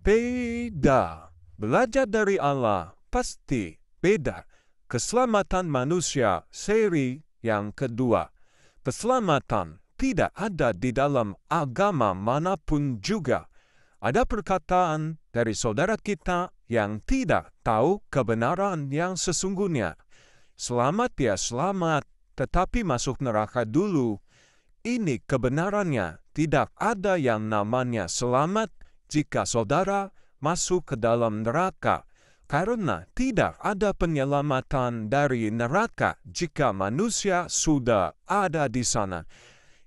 Beda. Belajar dari Allah pasti beda. Keselamatan manusia seri yang kedua. Keselamatan tidak ada di dalam agama manapun juga. Ada perkataan dari saudara kita yang tidak tahu kebenaran yang sesungguhnya. Selamat ya selamat, tetapi masuk neraka dulu. Ini kebenarannya, tidak ada yang namanya selamat jika saudara masuk ke dalam neraka. Karena tidak ada penyelamatan dari neraka jika manusia sudah ada di sana.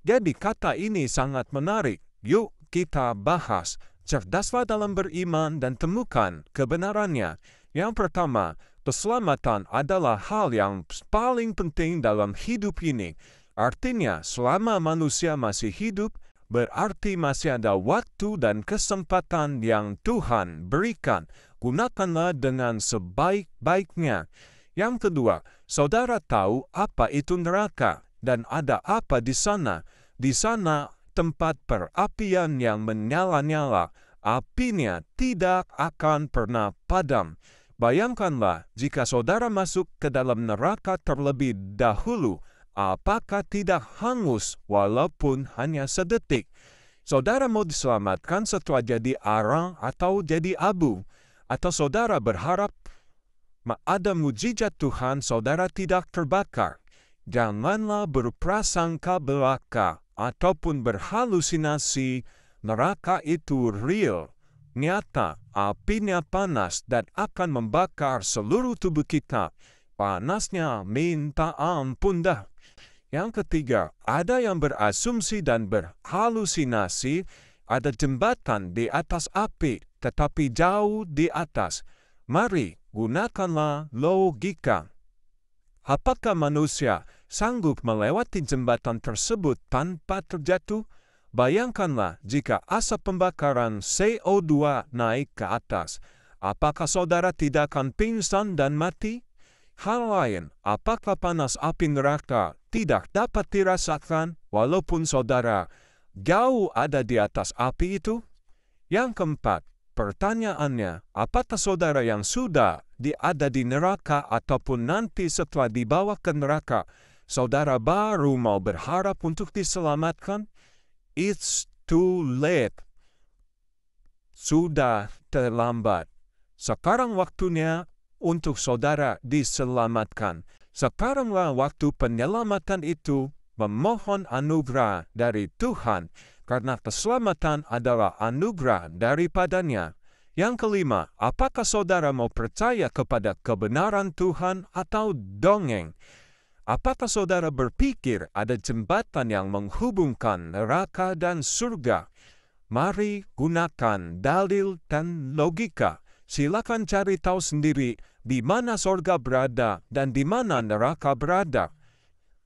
Jadi kata ini sangat menarik. Yuk kita bahas. Cerdaslah dalam beriman dan temukan kebenarannya. Yang pertama, keselamatan adalah hal yang paling penting dalam hidup ini. Artinya, selama manusia masih hidup, berarti masih ada waktu dan kesempatan yang Tuhan berikan. Gunakanlah dengan sebaik-baiknya. Yang kedua, saudara tahu apa itu neraka dan ada apa di sana. Di sana tempat perapian yang menyala-nyala. Apinya tidak akan pernah padam. Bayangkanlah jika saudara masuk ke dalam neraka terlebih dahulu, apakah tidak hangus walaupun hanya sedetik? Saudara mau diselamatkan setelah jadi arang atau jadi abu? Atau saudara berharap ada mujizat Tuhan saudara tidak terbakar? Janganlah berprasangka belaka ataupun berhalusinasi. Neraka itu real, nyata, apinya panas dan akan membakar seluruh tubuh kita. Panasnya minta ampun dah. Yang ketiga, ada yang berasumsi dan berhalusinasi ada jembatan di atas api, tetapi jauh di atas. Mari, gunakanlah logika. Apakah manusia sanggup melewati jembatan tersebut tanpa terjatuh? Bayangkanlah jika asap pembakaran CO2 naik ke atas. Apakah saudara tidak akan pingsan dan mati? Hal lain, apakah panas api neraka tidak dapat dirasakan walaupun saudara jauh ada di atas api itu? Yang keempat, pertanyaannya, apakah saudara yang sudah ada di neraka ataupun nanti setelah dibawa ke neraka, saudara baru mau berharap untuk diselamatkan? It's too late. Sudah terlambat. Sekarang waktunya untuk saudara diselamatkan. Sekaranglah waktu penyelamatan itu memohon anugerah dari Tuhan, karena keselamatan adalah anugerah daripadanya. Yang kelima, apakah saudara mau percaya kepada kebenaran Tuhan atau dongeng? Apakah saudara berpikir ada jembatan yang menghubungkan neraka dan surga? Mari gunakan dalil dan logika. Silakan cari tahu sendiri di mana surga berada dan di mana neraka berada.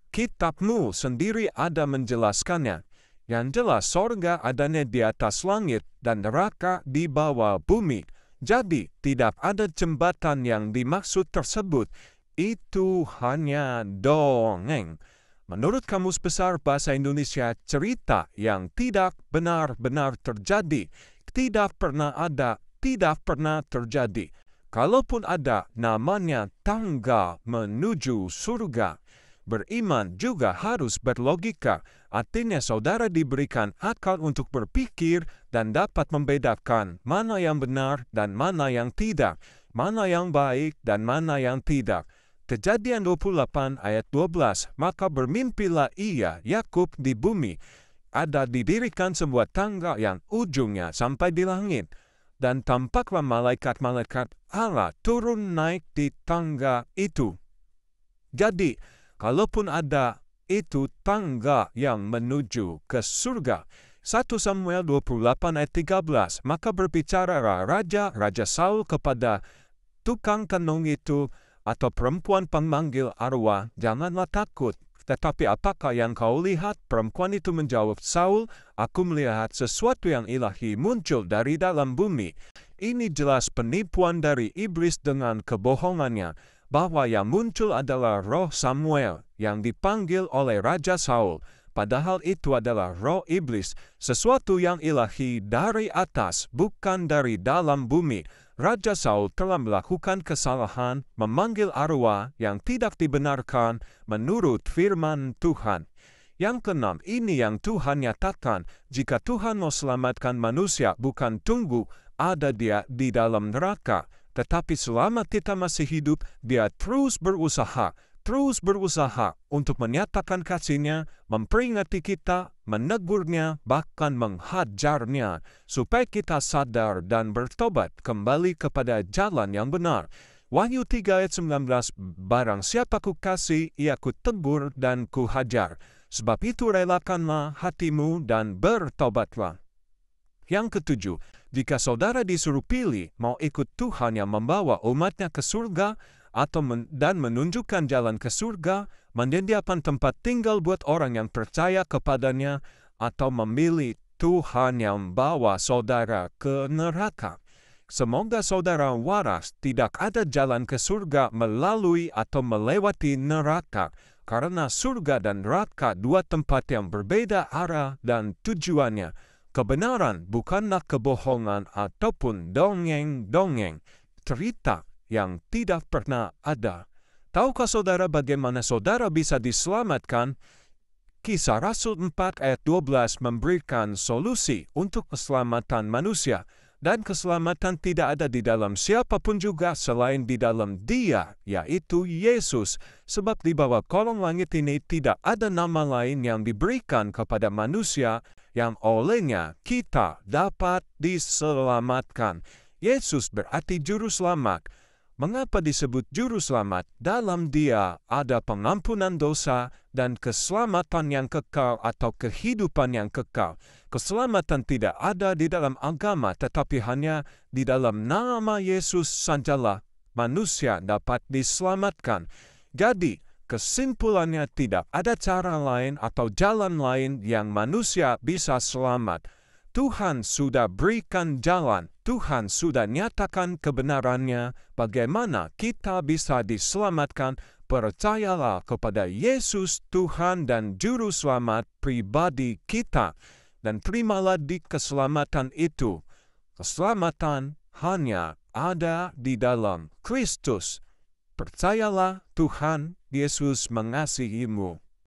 Kitabmu sendiri ada menjelaskannya. Yang jelas surga adanya di atas langit dan neraka di bawah bumi. Jadi tidak ada jembatan yang dimaksud tersebut. Itu hanya dongeng. Menurut Kamus Besar Bahasa Indonesia, cerita yang tidak benar-benar terjadi, tidak pernah ada, tidak pernah terjadi. Kalaupun ada, namanya tangga menuju surga. Beriman juga harus berlogika, artinya saudara diberikan akal untuk berpikir dan dapat membedakan mana yang benar dan mana yang tidak, mana yang baik dan mana yang tidak. Kejadian 28 ayat 12, maka bermimpilah ia, Yakub, di bumi. Ada didirikan sebuah tangga yang ujungnya sampai di langit. Dan tampaklah malaikat-malaikat Allah turun naik di tangga itu. Jadi, kalaupun ada itu tangga yang menuju ke surga, 1 Samuel 28 ayat 13, maka berbicara Raja Saul kepada tukang tenung itu, atau perempuan pemanggil arwah, janganlah takut. Tetapi apakah yang kau lihat? Perempuan itu menjawab, Saul, aku melihat sesuatu yang ilahi muncul dari dalam bumi. Ini jelas penipuan dari iblis dengan kebohongannya, bahwa yang muncul adalah roh Samuel yang dipanggil oleh Raja Saul. padahal itu adalah roh iblis, sesuatu yang ilahi dari atas, bukan dari dalam bumi. Raja Saul telah melakukan kesalahan, memanggil arwah yang tidak dibenarkan menurut firman Tuhan. Yang keenam, ini yang Tuhan nyatakan, jika Tuhan mau selamatkan manusia, bukan tunggu ada dia di dalam neraka, tetapi selama kita masih hidup, dia terus berusaha untuk menyatakan kasih-Nya, memperingati kita, menegurnya, bahkan menghajarnya, supaya kita sadar dan bertobat kembali kepada jalan yang benar. Wahyu 3 ayat 19, barang siapa ku kasih, ia ku tegur dan ku hajar. Sebab itu relakanlah hatimu dan bertobatlah. Yang ketujuh, jika saudara disuruh pilih mau ikut Tuhan yang membawa umatnya ke surga, dan menunjukkan jalan ke surga, menyediakan tempat tinggal buat orang yang percaya kepadanya, atau memilih Tuhan yang bawa saudara ke neraka. Semoga saudara waras tidak ada jalan ke surga melalui atau melewati neraka, karena surga dan neraka dua tempat yang berbeda arah dan tujuannya. Kebenaran bukanlah kebohongan ataupun dongeng-dongeng, cerita yang tidak pernah ada. Tahukah saudara bagaimana saudara bisa diselamatkan? Kisah Rasul 4 ayat 12 memberikan solusi untuk keselamatan manusia, dan keselamatan tidak ada di dalam siapapun juga selain di dalam Dia, yaitu Yesus. Sebab di bawah kolong langit ini tidak ada nama lain yang diberikan kepada manusia yang olehnya kita dapat diselamatkan. Yesus berarti juru selamat. Mengapa disebut juru selamat? Dalam Dia ada pengampunan dosa dan keselamatan yang kekal atau kehidupan yang kekal. Keselamatan tidak ada di dalam agama, tetapi hanya di dalam nama Yesus sajalah manusia dapat diselamatkan. Jadi, kesimpulannya tidak ada cara lain atau jalan lain yang manusia bisa selamat. Tuhan sudah berikan jalan, Tuhan sudah nyatakan kebenarannya, bagaimana kita bisa diselamatkan. Percayalah kepada Yesus Tuhan dan Juru Selamat pribadi kita, dan terimalah di keselamatan itu. Keselamatan hanya ada di dalam Kristus. Percayalah, Tuhan Yesus mengasihimu.